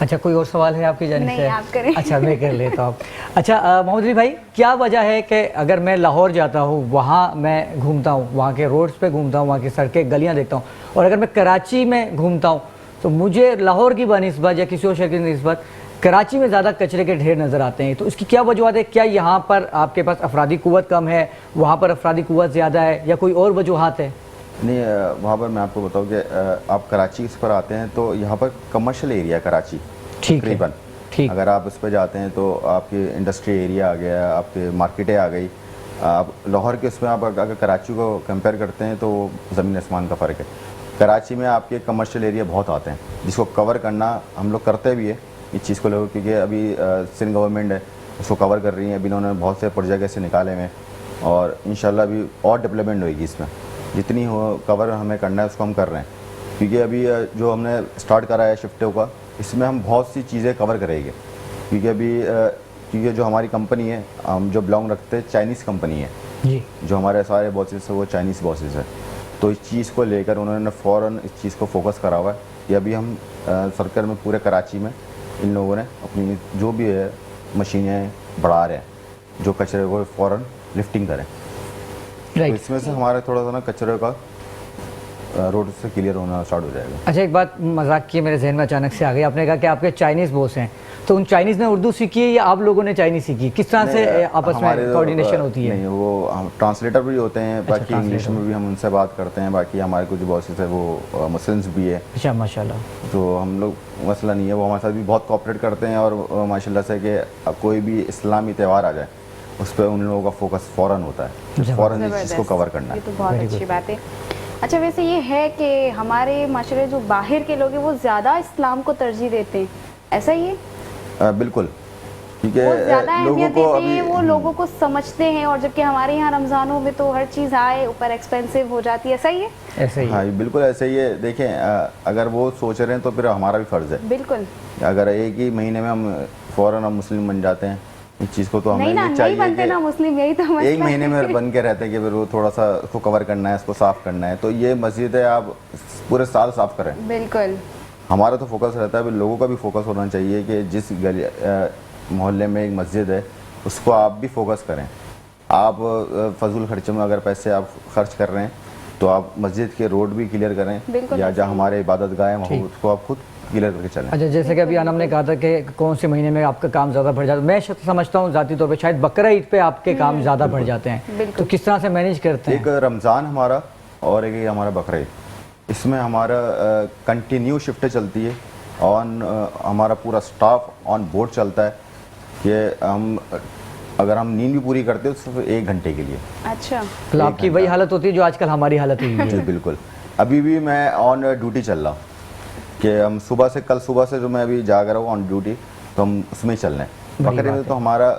اچھا کوئی اور سوال ہے آپ کی جانب سے؟ نہیں، آپ کریں۔ اچھا میں کر لیتا ہوں۔ اچھا محمد علی بھائی، کیا وجہ ہے کہ اگر میں لاہور جاتا ہوں، وہاں میں گھومتا ہوں، وہاں کے روڈز پہ گھومتا ہوں، وہاں کی سڑکیں گلیاں دیکھتا ہوں، اور اگر میں کراچی میں گھومتا ہوں تو مجھے لاہور کی بنسبت یا کسی اور شہر کی نسبت کراچی میں زیادہ کچرے کے ڈھیر نظر آتے ہیں؟ تو اس کی کیا وجوہات ہے؟ کیا یہاں پر آپ کے پاس افرادی قوت کم ہے، وہاں پر افرادی قوت زیادہ ہے، یا کوئی اور وجوہات ہے؟ نہیں، وہاں پر میں آپ کو بتاؤں کہ آپ کراچی اس پر آتے ہیں تو یہاں پر کمرشل ایریا کراچی ٹھیک ہے، تقریباً، ٹھیک، اگر آپ اس پہ جاتے ہیں تو آپ کی انڈسٹری ایریا آ گیا، آپ کے مارکیٹیں آ گئی۔ آپ لاہور کے اس میں آپ اگر کراچی کو کمپیئر کرتے ہیں تو وہ زمین آسمان کا فرق ہے۔ کراچی میں آپ کے کمرشل ایریا بہت آتے ہیں جس کو کور کرنا ہم لوگ کرتے بھی ہیں اس چیز کو لوگ، کیونکہ ابھی سندھ گورنمنٹ ہے اس کو کور کر رہی ہیں، ابھی انہوں نے بہت سے پروجیکٹ ایسے نکالے ہوئے ہیں اور انشاءاللہ ابھی اور ڈیولپمنٹ ہوئے گی اس میں، جتنی ہو کور ہمیں کرنا ہے اس کو ہم کر رہے ہیں، کیونکہ ابھی جو ہم نے اسٹارٹ کرا ہے شفٹوں کا، اس میں ہم بہت سی چیزیں کور کریں گے، کیونکہ جو ہماری کمپنی ہے، ہم جو بلانگ رکھتے ہیں چائنیز کمپنی ہے، جی، جو ہمارے سارے باسز ہیں وہ چائنیز باسز ہیں، تو اس چیز کو لے کر انہوں نے فوراً اس چیز کو فوکس کرا ہوا ہے کہ ابھی ہم سرکل میں پورے کراچی میں ان لوگوں نے اپنی جو بھی ہے مشینیں بڑھا رہے ہیں جو کچرے کو فوراً لفٹنگ کریں، تو رائٹ۔ اس میں سے ہمارے تھوڑا سا نا کچرے کا روڈ سے کلیئر ہونا اسٹارٹ ہو جائے گا۔ اچھا ایک بات مذاق کی میرے ذہن میں اچانک سے آ گئی، آپ نے کہا کہ آپ کے چائنیز باس ہیں، تو ان چائنیز نے اردو سیکھی ہے یا آپ لوگوں نے چائنیز سیکھی؟ کس طرح سے آپس میں کوارڈینیشن ہوتی ہے؟ نہیں، وہ ٹرانسلیٹر بھی ہوتے ہیں، باقی انگلش translator میں بھی ہم ان سے بات کرتے ہیں، باقی ہمارے کچھ باسز ہیں وہ مسلمس بھی ہے، اچھا ماشاء اللہ، تو ہم لوگ مسئلہ نہیں ہے، وہ ہمارے ساتھ بھی بہت کوآپریٹ کرتے ہیں، اور ماشاء اللہ سے کہ کوئی بھی اسلامی تہوار آ جائے اس پہ ان لوگوں کا فوکس فوراً ہوتا ہے، فوراً اس چیز کو کور کرنا ہے۔ یہ تو بہت اچھی بات ہے۔ اچھا ویسے یہ ہے کہ ہمارے معاشرے جو باہر کے لوگ ہیں وہ زیادہ اسلام کو ترجیح دیتے ہیں، ایسا ہی ہے؟ بالکل، وہ کیونکہ زیادہ لوگوں اہمیت کو دیتے ہیں، ابھی وہ لوگوں کو سمجھتے ہیں، اور جبکہ ہمارے یہاں رمضانوں میں تو ہر چیز آئے اوپر ایکسپینسو ہو جاتی ہے، ایسا ہی ہے؟ ایسے ہی ہاں بالکل ایسے ہی ہے۔ دیکھیں اگر وہ سوچ رہے ہیں تو پھر ہمارا بھی فرض ہے، بالکل، اگر ایک ہی مہینے میں ہم فوراً ہم مسلم بن جاتے ہیں، اس چیز کو تو ہمیں نہیں نا، یہ نہیں چاہیے بنتے نا مسلم، یہی تو کہ ایک مسئلہ مہینے میں ہے۔ بن کے رہتے ہیں کہ پھر وہ تھوڑا سا اس کو کور کرنا ہے، اس کو صاف کرنا ہے، تو یہ مسجد ہے آپ پورے سال صاف کریں۔ بالکل، ہمارا تو فوکس رہتا ہے، پھر لوگوں کا بھی فوکس ہونا چاہیے کہ جس گلی محلے میں ایک مسجد ہے اس کو آپ بھی فوکس کریں۔ آپ فضول خرچوں میں اگر پیسے آپ خرچ کر رہے ہیں تو آپ مسجد کے روڈ بھی کلیئر کریں، بالکل یا جہاں ہمارے عبادت گاہ ہیں وہاں اس کو آپ خود کلیئر کر کے چلیں۔ اچھا جیسے کہ ابھی انم نے کہا تھا کہ کون سے مہینے میں آپ کا کام زیادہ بڑھ جاتا ہے، میں سمجھتا ہوں ذاتی طور پہ شاید بقرہ عید پہ آپ کے کام زیادہ بڑھ جاتے ہیں، تو کس طرح سے مینیج کرتے ہیں؟ ایک رمضان ہمارا اور ایک ہمارا بقرہ عید، اس میں ہمارا کنٹینیو شفٹیں چلتی ہے، ہمارا پورا سٹاف آن بورڈ چلتا ہے کہ اگر ہم نیند بھی پوری کرتے ہیں صرف 1 گھنٹے کے لیے۔ اچھا، تو آپ کی وہی حالت ہوتی ہے جو آج کل ہماری حالت ہوئی ہے؟ جی بالکل، ابھی بھی میں آن ڈیوٹی چل رہا ہوں کہ ہم کل صبح سے جو میں ابھی جاگ رہا ہوں آن ڈیوٹی، تو ہم اس میں ہی چل رہے ہیں۔ بقرہ عید تو ہمارا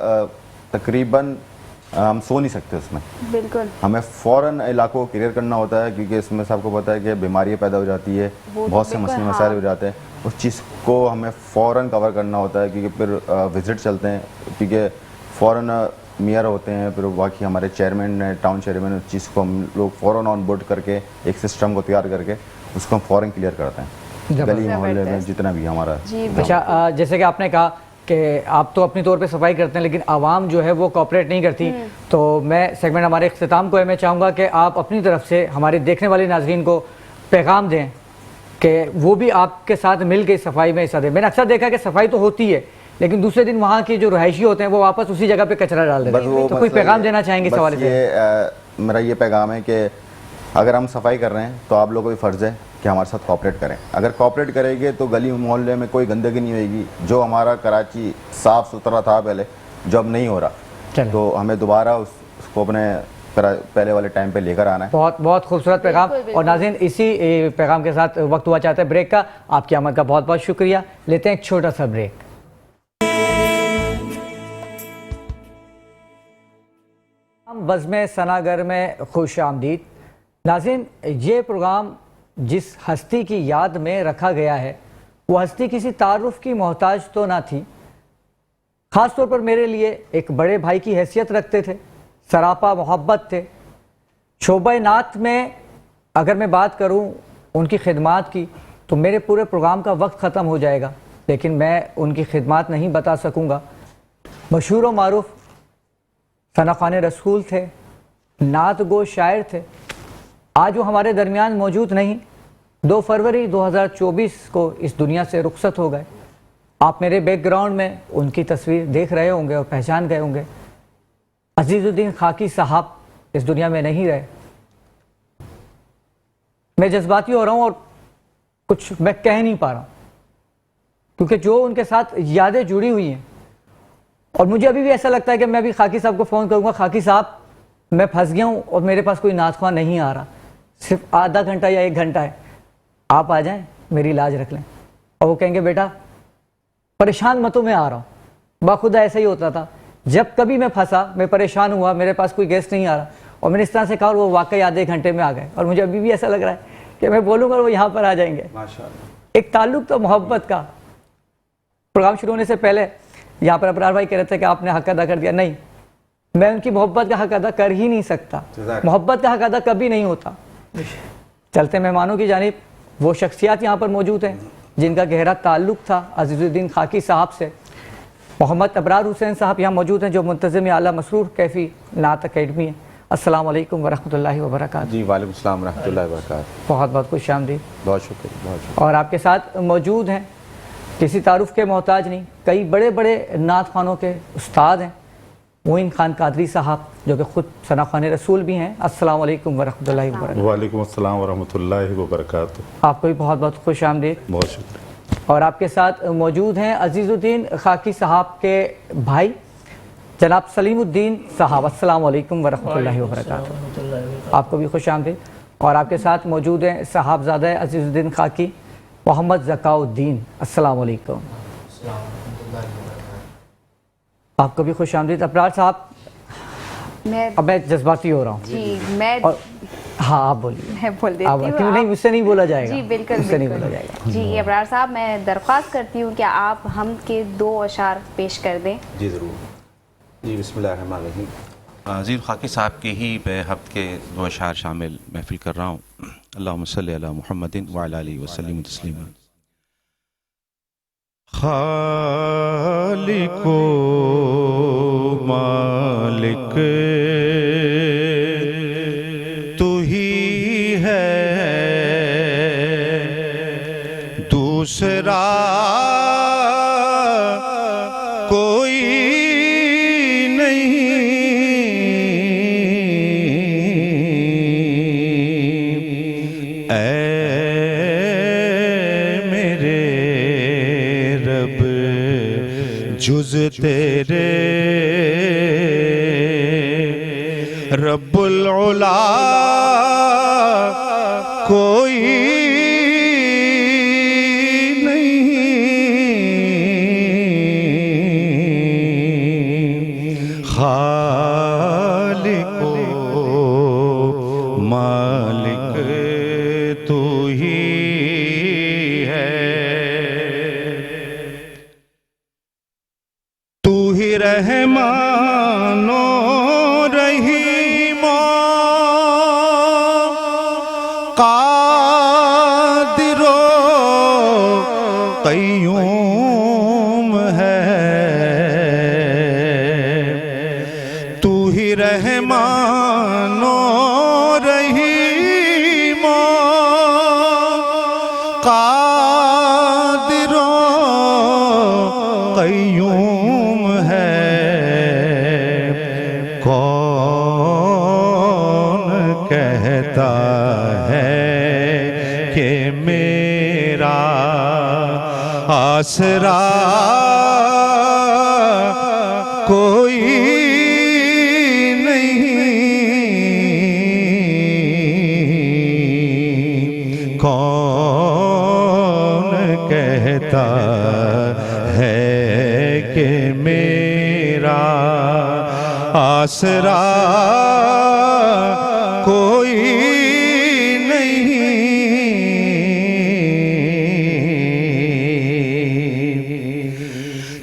تقریباً ہم سو نہیں سکتے اس میں، بالکل، ہمیں فوراً علاقوں کو کلیئر کرنا ہوتا ہے، کیونکہ اس میں سب کو پتہ ہے کہ بیماریاں پیدا ہو جاتی ہے، بہت سے مسئلے مسائل ہو جاتے ہیں، اس چیز کو ہمیں فوراً کور کرنا ہوتا ہے، کیونکہ پھر وزٹ چلتے ہیں، کیونکہ فوراً میئر ہوتے ہیں، پھر باقی ہمارے چیئرمین ہیں، ٹاؤن چیئرمین، اس چیز کو ہم لوگ فوراً آن بورڈ کر کے ایک سسٹم کو تیار کر کے اس کو ہم فوراً کلیئر کرتے ہیں گلی محلے میں جتنا بھی ہمارا۔ اچھا جیسے کہ آپ نے کہا کہ آپ تو اپنی طور پہ صفائی کرتے ہیں لیکن عوام جو ہے وہ کوآپریٹ نہیں کرتی، تو میں سیگمنٹ ہمارے اختتام کو ہے، میں چاہوں گا کہ آپ اپنی طرف سے ہمارے دیکھنے والے ناظرین کو پیغام دیں کہ وہ بھی آپ کے ساتھ مل کے صفائی میں حصہ دیں۔ میں نے اکثر دیکھا کہ صفائی تو ہوتی ہے لیکن دوسرے دن وہاں کے جو رہائشی ہوتے ہیں وہ واپس اسی جگہ پہ کچرا ڈال دیتے ہیں، تو کوئی پیغام دینا چاہیں گے اس حوالے سے؟ میرا یہ پیغام ہے کہ اگر ہم صفائی کر رہے ہیں تو آپ لوگوں کو بھی فرض ہے کہ ہمارے ساتھ کوآپریٹ کریں، اگر کوآپریٹ کریں گے تو گلی محلے میں کوئی گندگی نہیں ہوئے گی، جو ہمارا کراچی صاف ستھرا تھا پہلے، جو اب نہیں ہو رہا، تو ہمیں دوبارہ اس کو اپنے پہلے والے ٹائم پہ لے کر آنا ہے۔ بہت بہت خوبصورت پیغام، اور ناظرین اسی پیغام کے ساتھ وقت ہوا چاہتا ہے بریک کا۔ آپ کی آمد کا بہت بہت شکریہ، لیتے ہیں ایک چھوٹا سا بریک۔ بزم ثناگر میں خوش آمدید۔ ناظرین یہ پروگرام جس ہستی کی یاد میں رکھا گیا ہے وہ ہستی کسی تعارف کی محتاج تو نہ تھی، خاص طور پر میرے لیے ایک بڑے بھائی کی حیثیت رکھتے تھے، سراپا محبت تھے۔ شعبہ نعت میں اگر میں بات کروں ان کی خدمات کی تو میرے پورے پروگرام کا وقت ختم ہو جائے گا، لیکن میں ان کی خدمات نہیں بتا سکوں گا۔ مشہور و معروف ثنا خوان رسول تھے، نعت گو شاعر تھے، آج وہ ہمارے درمیان موجود نہیں۔ 2 فروری 2024 کو اس دنیا سے رخصت ہو گئے۔ آپ میرے بیک گراؤنڈ میں ان کی تصویر دیکھ رہے ہوں گے اور پہچان گئے ہوں گے۔ عزیز الدین خاکی صاحب اس دنیا میں نہیں رہے۔ میں جذباتی ہو رہا ہوں اور کچھ میں کہہ نہیں پا رہا ہوں، کیونکہ جو ان کے ساتھ یادیں جڑی ہوئی ہیں، اور مجھے ابھی بھی ایسا لگتا ہے کہ میں ابھی خاکی صاحب کو فون کروں گا، خاکی صاحب میں پھنس گیا ہوں اور میرے پاس کوئی نعت خواں نہیں آ رہا، صرف آدھا گھنٹہ یا 1 گھنٹہ ہے، آپ آ جائیں میری لاج رکھ لیں۔ اور وہ کہیں گے بیٹا پریشان متوں میں آ رہا ہوں۔ باخدا ایسا ہی ہوتا تھا، جب کبھی میں پھنسا، میں پریشان ہوا، میرے پاس کوئی گیسٹ نہیں آ رہا، اور میں نے اس طرح سے کہا اور وہ واقعی آدھے گھنٹے میں آ گئے، اور مجھے ابھی بھی ایسا لگ رہا ہے کہ میں بولوں گا اور وہ یہاں پر آ جائیں گے۔ ایک تعلق تو محبت کا۔ پروگرام شروع ہونے سے پہلے یہاں پر ابرار بھائی کہہ رہے تھے کہ آپ نے حق ادا کر دیا، نہیں، میں ان کی محبت کا حق ادا کر ہی نہیں سکتا، محبت کا حق ادا کبھی نہیں ہوتا۔ چلتے مہمانوں کی جانب وہ شخصیات یہاں پر موجود ہیں جن کا گہرا تعلق تھا عزیز الدین خاکی صاحب سے۔ محمد ابرار حسین صاحب یہاں موجود ہیں جو منتظم اعلیٰ مسرور کیفی نعت اکیڈمی ہیں۔ السلام علیکم ورحمۃ اللہ وبرکاتہ۔ جی وعلیکم السلام ورحمۃ اللہ وبرکاتہ۔ بہت بہت خوش آمدید۔ بہت شکریہ، بہت شکریہ۔ اور آپ کے ساتھ موجود ہیں، کسی تعارف کے محتاج نہیں، کئی بڑے بڑے نعت خوانوں کے استاد ہیں، معین خان قادری صاحب جو کہ خود ثنا خوان رسول بھی ہیں۔ السلام علیکم ورحمۃ اللہ وبرکاتہ۔ وعلیکم السلام ورحمۃ اللہ وبرکاتہ۔ آپ کو بھی بہت بہت خوش آمدید۔ بہت شکریہ۔ اور آپ کے ساتھ موجود ہیں عزیز الدین خاکی صاحب کے بھائی جناب سلیم الدین صاحب۔ السلام علیکم ورحمۃ اللہ وبرکاتہ۔ آپ کو بھی خوش آمدید۔ اور آپ کے ساتھ موجود ہیں صاحبزادہ عزیز الدین خاکی محمد ذکاء الدین۔ السلام علیکم۔ آپ کو بھی خوش آمدید۔ ابرار صاحب اب میں جذباتی ہو رہا ہوں جی میں ہاں آپ بولیے۔ میں بول دیتی آپ ہوں، کیوں نہیں، مجھ سے نہیں بولا جائے گا۔ جی بالکل مجھ سے نہیں بولا بالکل۔ جائے گا۔ جی ابرار صاحب میں درخواست کرتی ہوں کہ آپ حمد کے 2 اشعار پیش کر دیں۔ جی ضرور۔ جی بسم اللہ الرحمن الرحیم۔ عزیز خاکی صاحب کے ہی میں حمد کے 2 اشعار شامل محفل کر رہا ہوں۔ اللہم صلی علی محمد وعلی آلہ وسلم تسلیما۔ خالق و مالک تو ہی ہے، دوسرا کوئی نہیں۔ اے میرے رب جز تیرے رب العلا کوئی نہیں۔ خالق و مالک تو ہی ہے، تو ہی رحمان و رحیم و قادر و قیوم ہے، تو ہی رحمان و رحیم و قادر و قیوم ہے۔ کون کہتا ہے کہ میرا آسرا کوئی نہیں۔ کون کہتا ہے کہ میرا آسرا کوئی نہیں،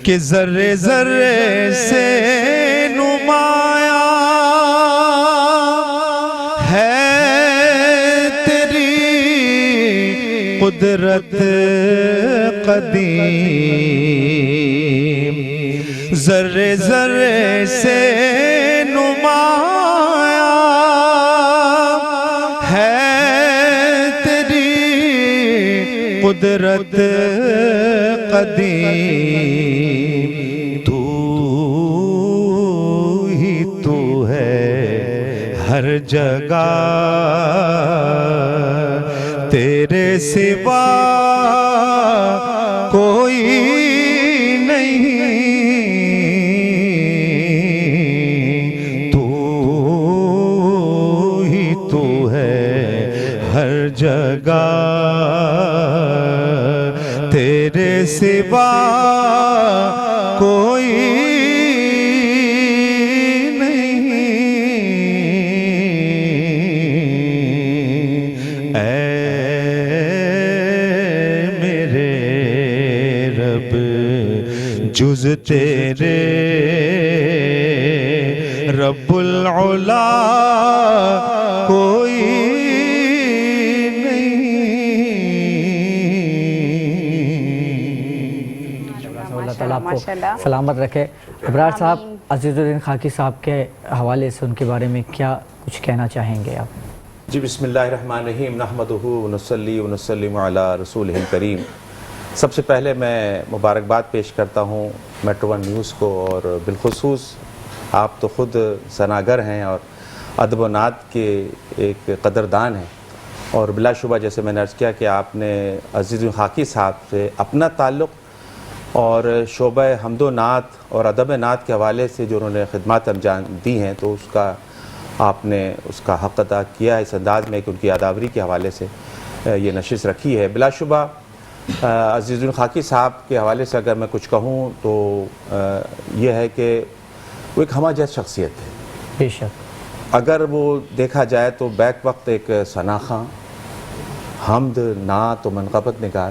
کہ ذرے ذرے سے نمایاں ہے تیری قدرت قدیم ذرے ذرے سے نمایاں ہے تیری قدرت قدیم تو ہی تو ہے ہر جگہ تیرے سوا کوئی نہیں تو ہی تو ہے ہر جگہ تیرے سوا کوئی جز تیرے رب العلا کوئی اللہ تعالیٰ آپ کو سلامت رکھے۔ ابرار صاحب، عزیز الدین خاکی صاحب کے حوالے سے ان کے بارے میں کیا کچھ کہنا چاہیں گے آپ؟ جی بسم اللہ الرحمن الرحیم، نحمدہ ونصلی ونسلم علی رسولہ الکریم۔ سب سے پہلے میں مبارکباد پیش کرتا ہوں میٹرو ون نیوز کو، اور بالخصوص آپ تو خود ثناگر ہیں اور ادب و نعت کے ایک قدردان ہیں، اور بلا شبہ جیسے میں نے عرض کیا کہ آپ نے عزیز خاکی صاحب سے اپنا تعلق اور شعبہ حمد و نعت اور ادب نعت کے حوالے سے جو انہوں نے خدمات انجام دی ہیں، تو اس کا آپ نے اس کا حق ادا کیا ہے اس انداز میں کہ ان کی یادآوری کے حوالے سے یہ نشست رکھی ہے۔ بلا شبہ عزیز خاکی صاحب کے حوالے سے اگر میں کچھ کہوں تو یہ ہے کہ وہ ایک ہمہ جیس شخصیت ہے۔ بے شک اگر وہ دیکھا جائے تو بیک وقت ایک ثناخواں، حمد، نعت و منقبت نگار،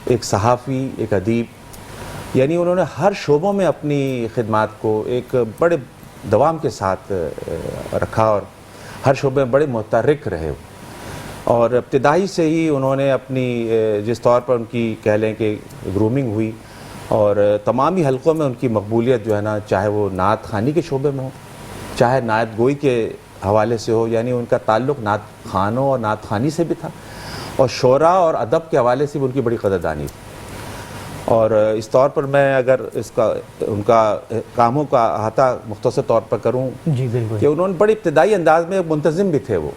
ایک صحافی، ایک ادیب، یعنی انہوں نے ہر شعبوں میں اپنی خدمات کو ایک بڑے دوام کے ساتھ رکھا اور ہر شعبے میں بڑے متحرک رہے، اور ابتدائی سے ہی انہوں نے اپنی جس طور پر ان کی کہہ لیں کہ گرومنگ ہوئی، اور تمامی حلقوں میں ان کی مقبولیت جو ہے نا، چاہے وہ نعت خوانی کے شعبے میں ہو، چاہے نعت گوئی کے حوالے سے ہو، یعنی ان کا تعلق نعت خوانوں اور نعت خوانی سے بھی تھا، اور شعراء اور ادب کے حوالے سے بھی ان کی بڑی قدردانی تھی۔ اور اس طور پر میں اگر ان کا کاموں کا احاطہ مختصر طور پر کروں جی بالکل، کہ انہوں نے بڑے ابتدائی انداز میں منتظم بھی تھے وہ،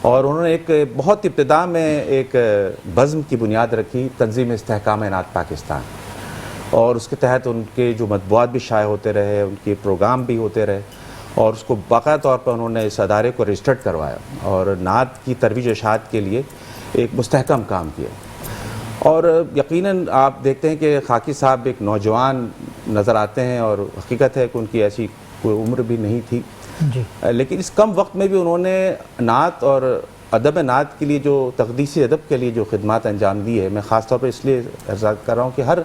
اور انہوں نے ایک بہت ابتدا میں ایک بزم کی بنیاد رکھی، تنظیم استحکام نعت پاکستان، اور اس کے تحت ان کے جو مطبوعات بھی شائع ہوتے رہے، ان کے پروگرام بھی ہوتے رہے، اور اس کو باقاعدہ طور پر انہوں نے اس ادارے کو رجسٹرڈ کروایا اور نعت کی ترویج و اشاعت کے لیے ایک مستحکم کام کیا۔ اور یقیناً آپ دیکھتے ہیں کہ خاکی صاحب ایک نوجوان نظر آتے ہیں، اور حقیقت ہے کہ ان کی ایسی کوئی عمر بھی نہیں تھی، جی لیکن اس کم وقت میں بھی انہوں نے نعت اور ادب نعت کے لیے جو تقدیسی ادب کے لیے جو خدمات انجام دی ہے، میں خاص طور پر اس لیے عرض کر رہا ہوں کہ ہر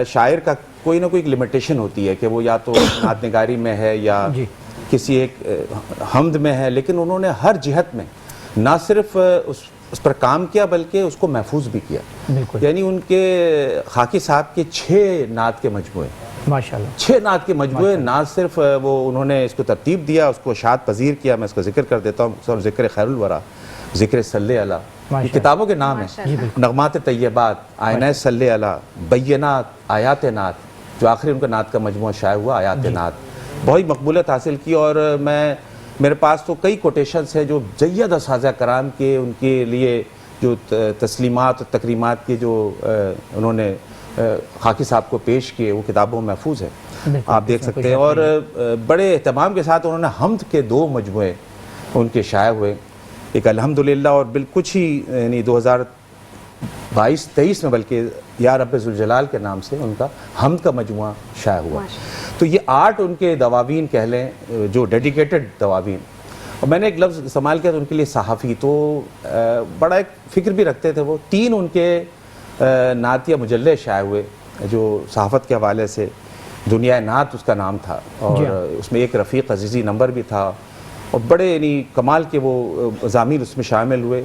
شاعر کا کوئی نہ کوئی ایک لمیٹیشن ہوتی ہے کہ وہ یا تو نعت نگاری میں ہے یا کسی ایک حمد میں ہے، لیکن انہوں نے ہر جہت میں نہ صرف اس پر کام کیا بلکہ اس کو محفوظ بھی کیا۔ یعنی ان کے خاکی صاحب کے 6 نعت کے مجموعے، ماشاءاللہ 6 نعت کے مجموعے، نہ صرف وہ انہوں نے اس کو ترتیب دیا، اس کو اشاعت پذیر کیا، میں اس کا ذکر کر دیتا ہوں، ذکر خیر الورا، ذکر صلی علی، یہ کتابوں کے نام ہیں، نغمات طیبات، آئینہ صلی علی، بینات، آیات نعت، جو آخری ان کا نعت کا مجموعہ شائع ہوا، آیات نعت، بہت مقبولیت حاصل کی۔ اور میرے پاس تو کئی کوٹیشنز ہیں جو جید اساتذہ کرام کے ان کے لیے جو تسلیمات اور تکریمات کے جو انہوں نے خاکی صاحب کو پیش کیے، وہ کتابوں میں محفوظ ہے، آپ دیکھ سکتے ہیں۔ اور بڑے اہتمام کے ساتھ انہوں نے حمد کے 2 مجموعے ان کے شائع ہوئے، ایک الحمدللہ، اور بالکچھ ہی یعنی 2022-23 میں بلکہ یا رب ذوالجلال کے نام سے ان کا حمد کا مجموعہ شائع ہوا۔ تو یہ 8 ان کے دواوین کہہ لیں جو ڈیڈیکیٹڈ دواوین، اور میں نے ایک لفظ استعمال کیا تو ان کے لیے صحافی، تو بڑا ایک فکر بھی رکھتے تھے وہ۔ 3 ان کے نعتیہ مجلے شائع ہوئے جو صحافت کے حوالے سے، دنیا نعت اس کا نام تھا، اور اس میں ایک رفیق عزیزی نمبر بھی تھا، اور بڑے یعنی کمال کے وہ مضامین اس میں شامل ہوئے۔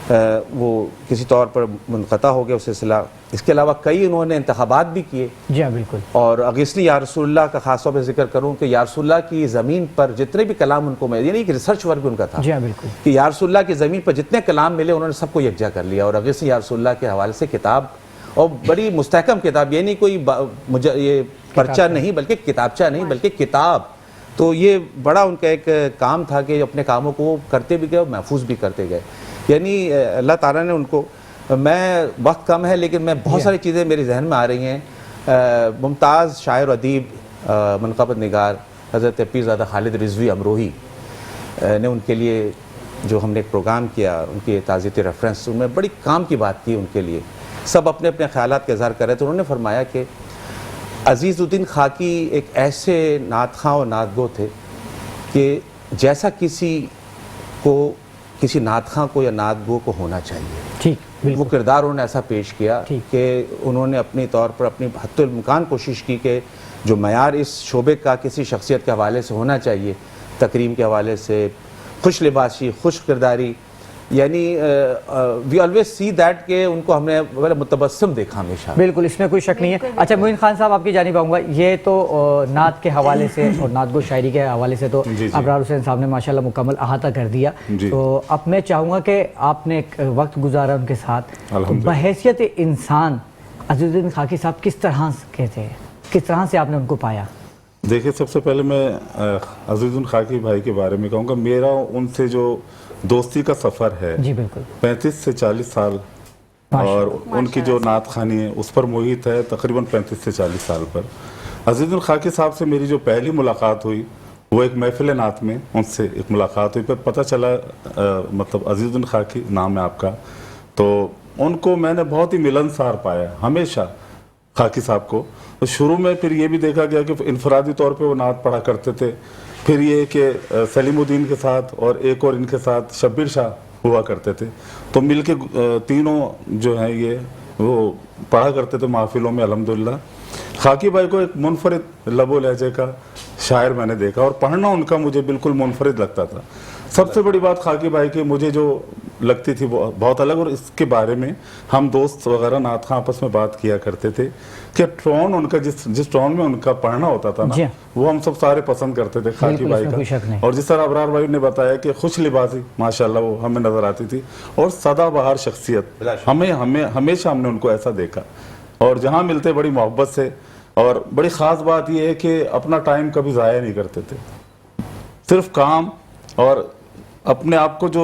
وہ کسی طور پر منقطع ہو گیا وہ سلسلہ. اس کے علاوہ کئی انہوں نے انتخابات بھی کیے. جی ہاں بالکل. اور اگستنی یا رسول اللہ کا خاص طور پہ ذکر کروں کہ یا رسول اللہ کی زمین پر جتنے بھی کلام ان کو ملے, یعنی ایک ریسرچ ورک ان کا تھا. جی ہاں بالکل. کہ یا رسول اللہ کی زمین پر جتنے کلام ملے انہوں نے سب کو یکجا کر لیا, اور اگستنی یا رسول اللہ کے حوالے سے کتاب, اور بڑی مستحکم کتاب, یعنی کوئی یہ پرچہ نہیں بلکہ کتابچہ نہیں بلکہ کتاب. تو یہ بڑا ان کا ایک کام تھا کہ اپنے کاموں کو کرتے بھی گئے اور محفوظ بھی کرتے گئے. یعنی اللہ تعالیٰ نے ان کو, میں وقت کم ہے لیکن میں بہت ساری چیزیں میری ذہن میں آ رہی ہیں. ممتاز شاعر و ادیب منقبت نگار حضرت پیرزادہ خالد رضوی امروہی نے ان کے لیے جو ہم نے ایک پروگرام کیا, ان کی تعزیتی ریفرنس, ان میں بڑی کام کی بات کی. ان کے لیے سب اپنے اپنے خیالات کا اظہار کر رہے تھے. انہوں نے فرمایا کہ عزیز الدین خاکی ایک ایسے نعت خواں اور نعت گو تھے کہ جیسا کسی نعت خواں کو یا نعت گو کو ہونا چاہیے. ٹھیک, وہ کردار انہوں نے ایسا پیش کیا کہ انہوں نے اپنی طور پر اپنی حد الامکان کوشش کی کہ جو معیار اس شعبے کا کسی شخصیت کے حوالے سے ہونا چاہیے, تکریم کے حوالے سے, خوش لباشی, خوش کرداری, یعنی وی آلویز سی دیٹ کہ ان کو ہم نے متبسم دیکھا ہمیشہ. بالکل, اس میں کوئی شک نہیں ہے. اچھا معین خان صاحب, آپ کی جانب آؤں گا. یہ تو نعت کے حوالے سے اور نعت گو شاعری کے حوالے سے تو ابرار حسین صاحب نے ماشاءاللہ مکمل احاطہ کر دیا. تو اب میں چاہوں گا کہ آپ نے ایک وقت گزارا ان کے ساتھ, بحیثیت انسان عزیز الدین خاکی صاحب کس طرح کے تھے, کس طرح سے آپ نے ان کو پایا؟ دیکھیں, سب سے پہلے میں عزیز الدین خاکی بھائی کے بارے میں کہوں گا, میرا ان سے جو دوستی کا سفر ہے جی بالکل 35 سے 40 سال, اور ان کی جو نعت خوانی ہے اس پر محیط ہے تقریباً 35 سے 40 سال پر. عزیز الدین خاکی صاحب سے میری جو پہلی ملاقات ہوئی وہ ایک محفل نعت میں ان سے ایک ملاقات ہوئی. پھر پتہ چلا مطلب عزیز الدین خاکی نام ہے آپ کا, تو ان کو میں نے بہت ہی ملنسار پایا ہمیشہ خاکی صاحب کو. تو شروع میں پھر یہ بھی دیکھا گیا کہ انفرادی طور پہ وہ نعت پڑھا کرتے تھے. پھر یہ کہ سلیم الدین کے ساتھ اور ایک اور ان کے ساتھ شبیر شاہ ہوا کرتے تھے, تو مل کے تینوں جو ہیں یہ وہ پڑھا کرتے تھے محفلوں میں. الحمدللہ خاکی بھائی کو ایک منفرد لب و لہجے کا شاعر میں نے دیکھا, اور پڑھنا ان کا مجھے بالکل منفرد لگتا تھا. سب سے بڑی بات خاکی بھائی کی مجھے جو لگتی تھی وہ بہت الگ, اور اس کے بارے میں ہم دوست وغیرہ نعت خواں آپس میں بات کیا کرتے تھے کہ ٹون ان کا جس ٹون میں ان کا پڑھنا ہوتا تھا نا, وہ ہم سب سارے پسند کرتے تھے خاکی بھائی کا. اور جس طرح ابرار بھائی نے بتایا کہ خوش لباسی ماشاءاللہ وہ ہمیں نظر آتی تھی, اور سدا بہار شخصیت, ہمیشہ ہم نے ان کو ایسا دیکھا, اور جہاں ملتے بڑی محبت سے. اور بڑی خاص بات یہ ہے کہ اپنا ٹائم کبھی ضائع نہیں کرتے تھے, صرف کام اور اپنے آپ کو جو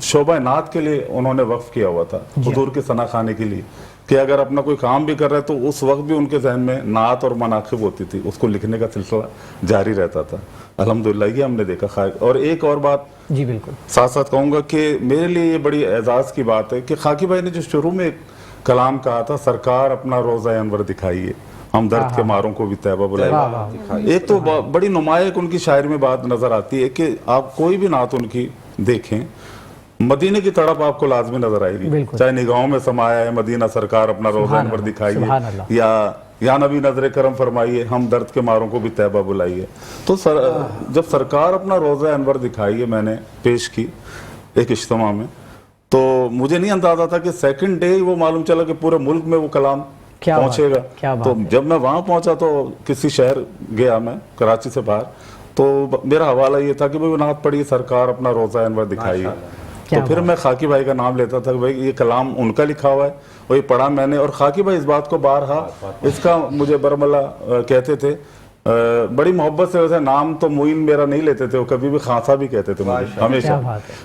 شعبہ نعت کے لیے انہوں نے وقف کیا ہوا تھا حضور کے ثنا خانے کے لیے, کہ اگر اپنا کوئی کام بھی کر رہے تو اس وقت بھی ان کے ذہن میں نعت اور مناقب ہوتی تھی, اس کو لکھنے کا سلسلہ جاری رہتا تھا. الحمدللہ یہ ہم نے دیکھا. اور ایک اور بات جی بالکل ساتھ ساتھ کہوں گا کہ میرے لیے یہ بڑی اعزاز کی بات ہے کہ خاکی بھائی نے جو شروع میں ایک کلام کہا تھا, سرکار اپنا روزہ انور دکھائیے, ہم درد کے ماروں کو بھی طیبہ بلائیے. ایک تو بڑی نمایاں ان کی شاعری میں بات نظر آتی ہے کہ آپ کوئی بھی نعت ان کی دیکھیں, مدینے کی تڑپ آپ کو لازمی نظر آئے گی, چاہے نگاہوں میں سمایا ہے مدینہ سرکار اپنا روزہ انور دکھائیے, یا نبی نظر کرم فرمائیے, ہم درد کے ماروں کو بھی طیبہ بلائیے. تو جب سرکار اپنا روزہ انور دکھائیے میں نے پیش کی ایک اجتماع میں, تو مجھے نہیں اندازہ تھا کہ سیکنڈ ڈے وہ معلوم چلا کہ پورے ملک میں وہ کلام پہنچے گا. تو جب میں وہاں پہنچا تو کسی شہر گیا میں کراچی سے باہر, تو میرا حوالہ یہ تھا کہ وہ نعت پڑھی سرکار اپنا روزہ انور دکھائیے. تو پھر میں خاکی بھائی کا نام لیتا تھا کہ بھائی یہ کلام ان کا لکھا ہوا ہے, اور یہ پڑھا میں نے. اور خاکی بھائی اس بات کو بارہا اس کا مجھے برملا کہتے تھے, بڑی محبت سے. ویسے نام تو معین میرا نہیں لیتے تھے, وہ کبھی بھی خان صاحب ہی کہتے تھے مجھے ہمیشہ,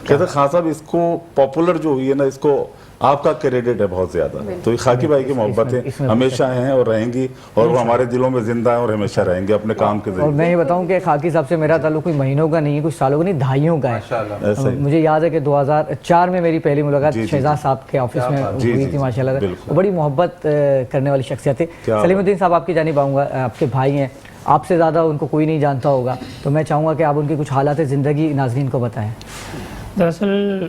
کہتے خان صاحب اس کو پاپولر جو ہوئی ہے نا, اس کو آپ کا کریڈٹ ہے بہت زیادہ. تو یہ خاکی بھائی کی محبتیں ہمیشہ ہیں اور رہیں گی, اور وہ ہمارے دلوں میں زندہ ہیں اور ہمیشہ رہیں گے اپنے کام کے ذریعے. اور میں یہ بتاؤں کہ خاکی صاحب سے میرا تعلق کوئی مہینوں کا نہیں ہے, کچھ سالوں کا نہیں, دہائیوں کا ہے. مجھے یاد ہے کہ 2004 میں میری پہلی ملاقات شہزاد صاحب کے آفس میں ہوئی تھی. ماشاءاللہ بڑی محبت کرنے والی شخصیت ہے. سلیم الدین صاحب آپ کی جانب آؤں گا, آپ کے بھائی ہیں, آپ سے زیادہ ان کو کوئی نہیں جانتا ہوگا, تو میں چاہوں گا کہ آپ ان کی کچھ حالات زندگی ناظرین کو بتائیں. دراصل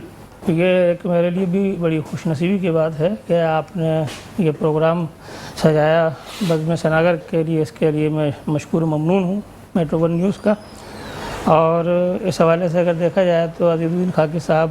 یہ ایک میرے لیے بھی بڑی خوش نصیبی کی بات ہے کہ آپ نے یہ پروگرام سجایا بزم ثناگر کے لیے. اس کے لیے میں مشکور ممنون ہوں میٹرو ون نیوز کا. اور اس حوالے سے اگر دیکھا جائے تو عزیز الدین خاکی صاحب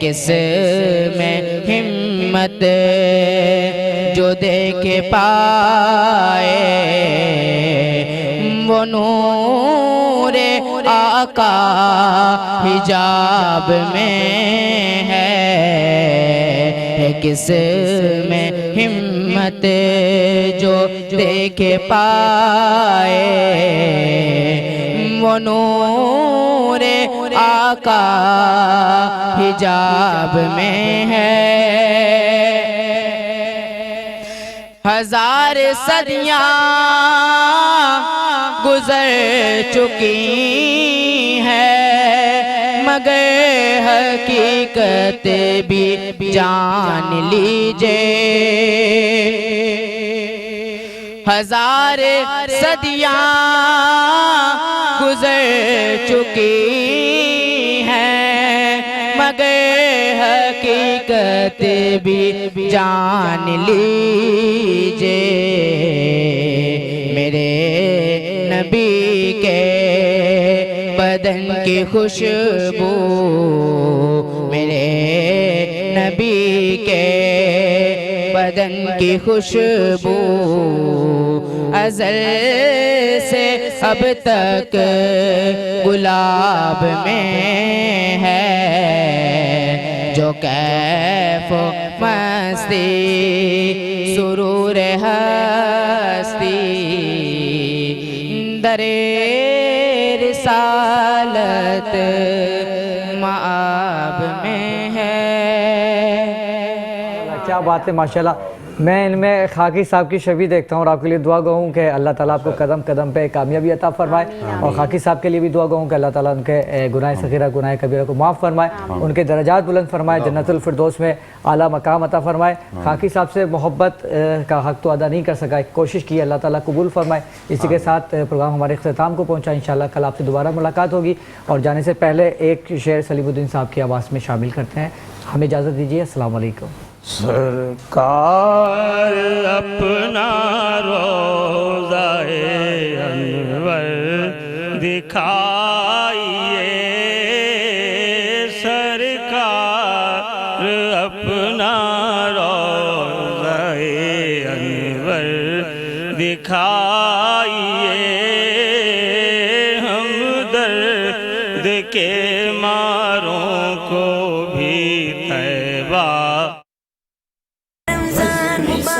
کس میں ہمت جو دیکھ پائے وہ نور آقا حجاب میں ہے کس میں ہمت جو دیکھ پائے وہ نور آقا حجاب میں ہے ہزار صدیاں گزر چکی ہیں مگر حقیقت بھی جان لیجئے ہزار صدیاں گزر چکی ہیں مگر حقیقت بھی جان لیجئے میرے نبی کے بدن کی خوشبو میرے نبی کے بدن کی خوشبو ازل سے اب تک گلاب میں ہے جو کیف و مستی سرور ہستی در رسالت مآب میں ہے کیا بات ہے ماشاءاللہ میں ان میں خاکی صاحب کی شبیہ دیکھتا ہوں اور آپ کے لیے دعا گو ہوں کہ اللہ تعالیٰ آپ کو قدم قدم پہ کامیابی عطا فرمائے اور خاکی صاحب کے لیے بھی دعا گو ہوں کہ اللہ تعالیٰ ان کے گناہ صغیرہ گناہ کبیرہ کو معاف فرمائے ان کے درجات بلند فرمائے جنت الفردوس میں اعلیٰ مقام عطا فرمائے خاکی صاحب سے محبت کا حق تو ادا نہیں کر سکا کوشش کی اللہ تعالیٰ قبول فرمائے اسی کے ساتھ پروگرام ہمارے اختتام کو پہنچا انشاءاللہ کل آپ سے دوبارہ ملاقات ہوگی اور جانے سے پہلے ایک شعر سلیم الدین صاحب کی آواز میں شامل کرتے ہیں ہمیں اجازت دیجیے السلام علیکم سرکار اپنا روضہ انور دکھائیے سرکار اپنا روضہ انور دکھائیے ہم درد کے ماروں کو